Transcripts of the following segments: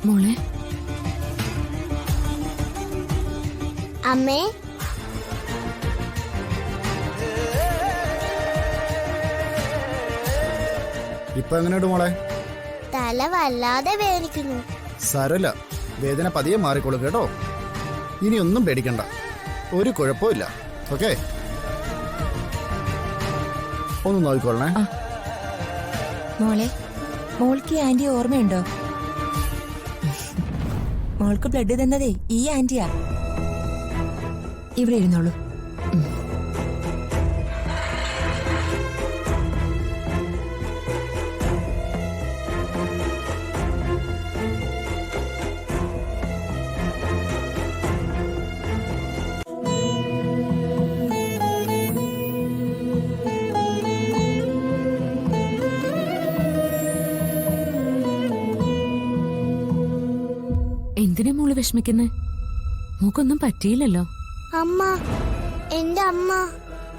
മോളെ അമ്മേ, ഇപ്പൊ എങ്ങനെയുണ്ട് മോളെ? തല വല്ലാതെ വേദനിക്കുന്നു. സാരമില്ല, വേദന പതിയെ മാറിക്കോളും കേട്ടോ. ഇനി ഒന്നും പേടിക്കണ്ട, ഒരു കുഴപ്പമില്ല. ഓക്കെ, ഒന്ന് നോക്കിക്കോളണേ. മോളെ, മോൾക്ക് ഈ ആന്റി ഓർമ്മയുണ്ടോ? മോൾക്ക് ബ്ലഡ് തന്നതേ ഈ ആന്റിയാ. ഇവിടെ ഇരുന്നോളൂ. എന്തിനാ മോള് വിഷമിക്കുന്നേ? മോക്കൊന്നും പറ്റിയില്ലല്ലോ. അമ്മ, എന്റെ അമ്മ.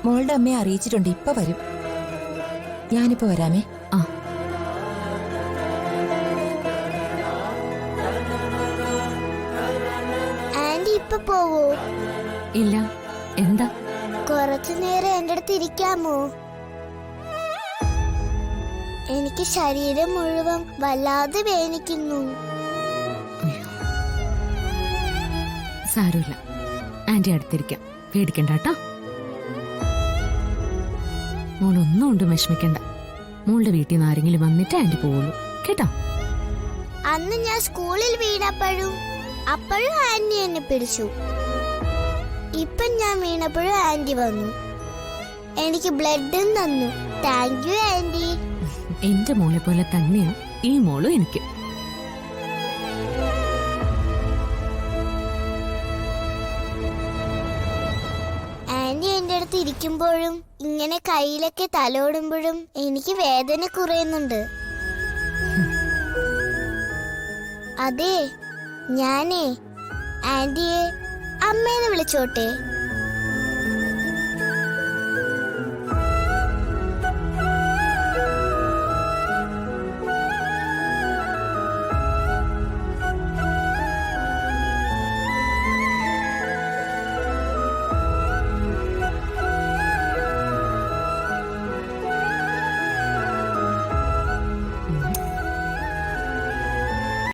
മോളുടെ അമ്മയെ അറിയിച്ചിട്ടുണ്ട്, ഇപ്പൊ വരും. ഞാനിപ്പോ വരാമേ. ആ, ആന്റി ഇപ്പൊ പോവോ? ഇല്ല. എന്താ? കുറച്ചു നേരം എന്റെ അടുത്ത് ഇരിക്കാമോ? എനിക്ക് ശരീരം മുഴുവൻ വല്ലാതെ വേദനിക്കുന്നു. സാരമില്ല, ആന്റി അടുത്തിരിക്കാം, പേടിക്കണ്ട കേട്ടോ. മോളൊന്നും കൊണ്ട് വിഷമിക്കണ്ട. മോളുടെ വീട്ടിൽ നിന്ന് ആരെങ്കിലും വന്നിട്ട് ആന്റി പോവുള്ളൂ കേട്ടോ. അന്ന് ഞാൻ സ്കൂളിൽ വീണപ്പോഴും ആന്റി എന്നെ പിടിച്ചു. ഇപ്പൊ ഞാൻ വീണപ്പോഴും ആന്റി വന്നു, എനിക്ക് ബ്ലഡും തന്നു. Thank you aunty. എന്റെ മോളെ പോലെ തന്നെയാ ഈ മോളും എനിക്ക്. ആന്റി എന്റെ അടുത്ത് ഇരിക്കുമ്പോഴും ഇങ്ങനെ കയ്യിലൊക്കെ തലോടുമ്പോഴും എനിക്ക് വേദന കുറയുന്നുണ്ട്. അതെ, ഞാനേ ആന്റിയെ അമ്മേനെ വിളിച്ചോട്ടെ?